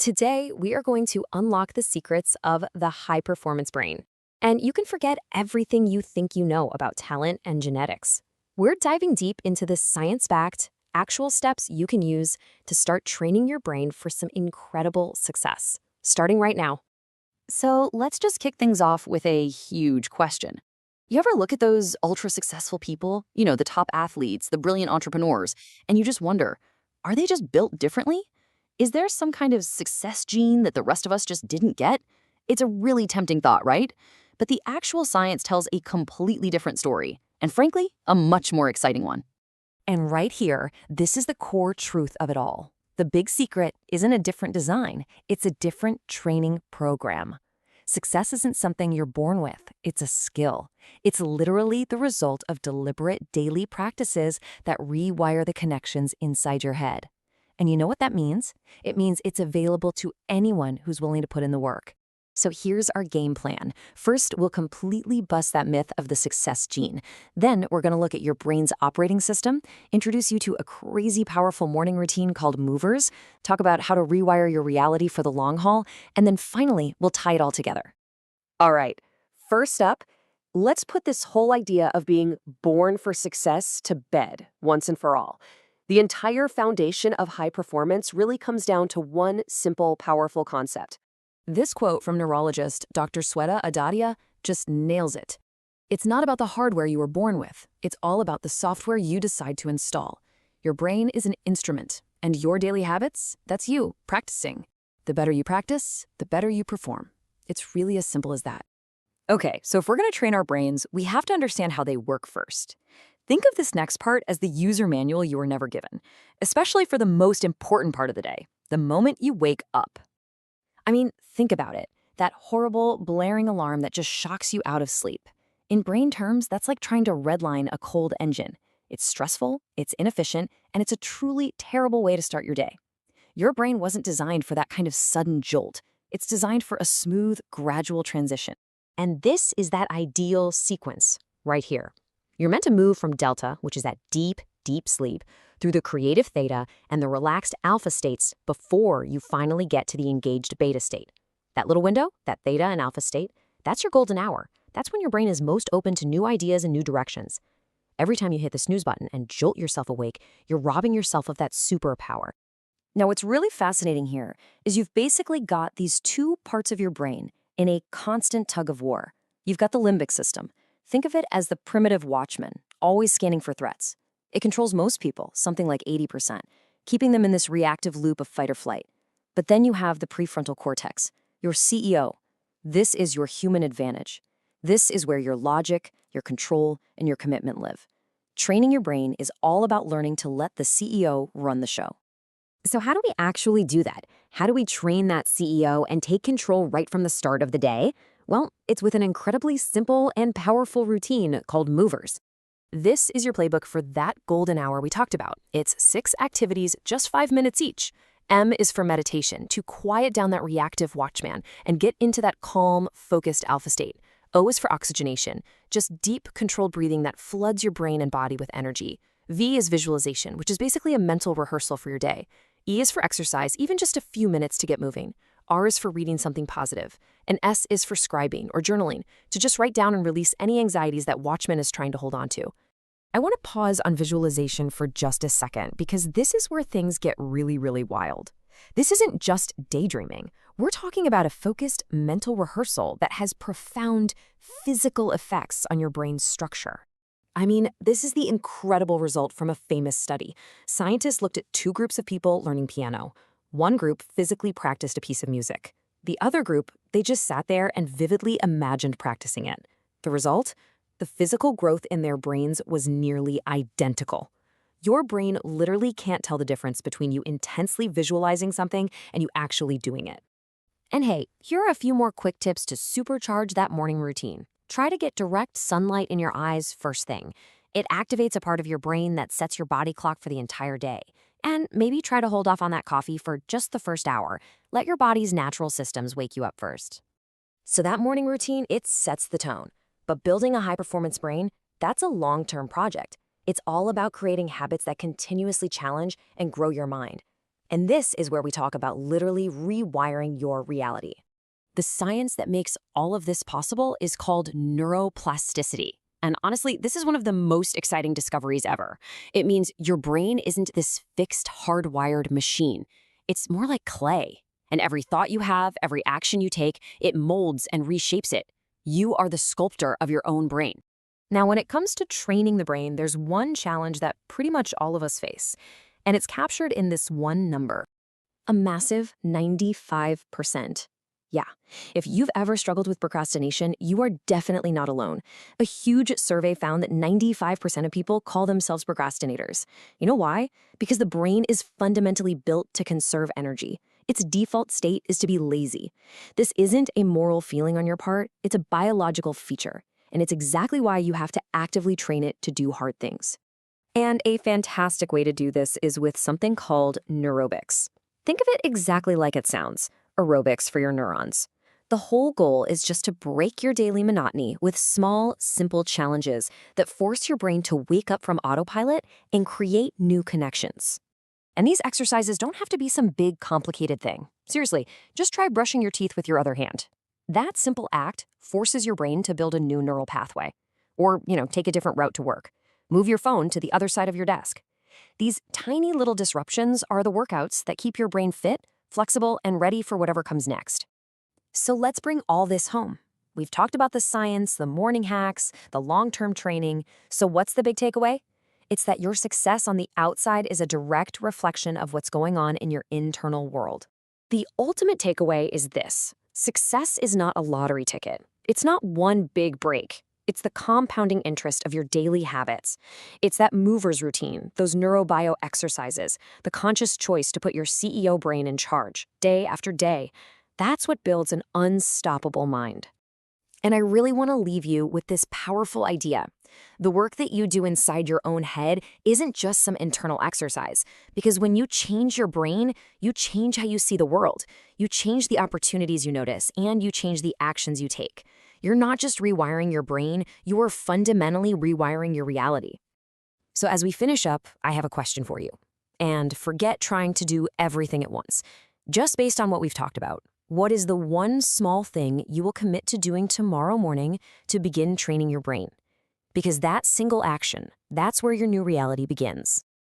Today, we are going to unlock the secrets of the high performance brain. And you can forget everything you think you know about talent and genetics. We're diving deep into the science backed, actual steps you can use to start training your brain for some incredible success, starting right now. So let's just kick things off with a huge question. You ever look at those ultra successful people, the top athletes, the brilliant entrepreneurs, and you just wonder, are they just built differently? Is there some kind of success gene that the rest of us just didn't get? It's a really tempting thought, right? But the actual science tells a completely different story, and frankly, a much more exciting one. And right here, this is the core truth of it all. The big secret isn't a different design, it's a different training program. Success isn't something you're born with, it's a skill. It's literally the result of deliberate daily practices that rewire the connections inside your head. And you know what that means? It means it's available to anyone who's willing to put in the work. So here's our game plan. First, we'll completely bust that myth of the success gene. Then we're going to look at your brain's operating system, introduce you to a crazy powerful morning routine called movers, talk about how to rewire your reality for the long haul, and then finally, we'll tie it all together. All right, first up, let's put this whole idea of being born for success to bed once and for all. The entire foundation of high performance really comes down to one simple, powerful concept. This quote from neurologist Dr. Sweta Adadia just nails it. It's not about the hardware you were born with. It's all about the software you decide to install. Your brain is an instrument, and your daily habits, that's you practicing. The better you practice, the better you perform. It's really as simple as that. Okay, so if we're going to train our brains, we have to understand how they work first. Think of this next part as the user manual you were never given, especially for the most important part of the day, the moment you wake up. I mean, think about it. That horrible, blaring alarm that just shocks you out of sleep. In brain terms, that's like trying to redline a cold engine. It's stressful, it's inefficient, and it's a truly terrible way to start your day. Your brain wasn't designed for that kind of sudden jolt. It's designed for a smooth, gradual transition. And this is that ideal sequence right here. You're meant to move from delta, which is that deep, deep sleep, through the creative theta and the relaxed alpha states before you finally get to the engaged beta state. That little window, that theta and alpha state, that's your golden hour. That's when your brain is most open to new ideas and new directions. Every time you hit the snooze button and jolt yourself awake, you're robbing yourself of that superpower. Now, what's really fascinating here is you've basically got these two parts of your brain in a constant tug of war. You've got the limbic system. Think of it as the primitive watchman, always scanning for threats. It controls most people, something like 80%, keeping them in this reactive loop of fight or flight. But then you have the prefrontal cortex, your CEO. This is your human advantage. This is where your logic, your control, and your commitment live. Training your brain is all about learning to let the CEO run the show. So how do we actually do that? How do we train that CEO and take control right from the start of the day? Well, it's with an incredibly simple and powerful routine called movers. This is your playbook for that golden hour we talked about. It's 6 activities, just 5 minutes each. M is for meditation, to quiet down that reactive watchman and get into that calm, focused alpha state. O is for oxygenation, just deep, controlled breathing that floods your brain and body with energy. V is visualization, which is basically a mental rehearsal for your day. E is for exercise, even just a few minutes to get moving. R is for reading something positive. And S is for scribing or journaling, to just write down and release any anxieties that Watchman is trying to hold on to. I want to pause on visualization for just a second, because this is where things get really, really wild. This isn't just daydreaming. We're talking about a focused mental rehearsal that has profound physical effects on your brain's structure. I mean, this is the incredible result from a famous study. Scientists looked at 2 groups of people learning piano. One group physically practiced a piece of music. The other group, they just sat there and vividly imagined practicing it. The result? The physical growth in their brains was nearly identical. Your brain literally can't tell the difference between you intensely visualizing something and you actually doing it. And hey, here are a few more quick tips to supercharge that morning routine. Try to get direct sunlight in your eyes first thing. It activates a part of your brain that sets your body clock for the entire day. And maybe try to hold off on that coffee for just the first hour. Let your body's natural systems wake you up first. So that morning routine, it sets the tone. But building a high-performance brain, that's a long-term project. It's all about creating habits that continuously challenge and grow your mind. And this is where we talk about literally rewiring your reality. The science that makes all of this possible is called neuroplasticity. And honestly, this is one of the most exciting discoveries ever. It means your brain isn't this fixed, hardwired machine. It's more like clay. And every thought you have, every action you take, it molds and reshapes it. You are the sculptor of your own brain. Now, when it comes to training the brain, there's one challenge that pretty much all of us face. And it's captured in this one number: a massive 95%. Yeah, if you've ever struggled with procrastination, you are definitely not alone. A huge survey found that 95% of people call themselves procrastinators. You know why? Because the brain is fundamentally built to conserve energy. Its default state is to be lazy. This isn't a moral feeling on your part, it's a biological feature. And it's exactly why you have to actively train it to do hard things. And a fantastic way to do this is with something called neurobics. Think of it exactly like it sounds: aerobics for your neurons. The whole goal is just to break your daily monotony with small, simple challenges that force your brain to wake up from autopilot and create new connections. And these exercises don't have to be some big, complicated thing. Seriously, just try brushing your teeth with your other hand. That simple act forces your brain to build a new neural pathway. Or, take a different route to work. Move your phone to the other side of your desk. These tiny little disruptions are the workouts that keep your brain fit, flexible, and ready for whatever comes next. So let's bring all this home. We've talked about the science, the morning hacks, the long-term training. So what's the big takeaway? It's that your success on the outside is a direct reflection of what's going on in your internal world. The ultimate takeaway is this: success is not a lottery ticket. It's not one big break. It's the compounding interest of your daily habits. It's that movers routine, those neurobio exercises, the conscious choice to put your CEO brain in charge, day after day. That's what builds an unstoppable mind. And I really want to leave you with this powerful idea. The work that you do inside your own head isn't just some internal exercise, because when you change your brain, you change how you see the world. You change the opportunities you notice, and you change the actions you take. You're not just rewiring your brain, you are fundamentally rewiring your reality. So as we finish up, I have a question for you. And forget trying to do everything at once. Just based on what we've talked about, what is the one small thing you will commit to doing tomorrow morning to begin training your brain? Because that single action, that's where your new reality begins.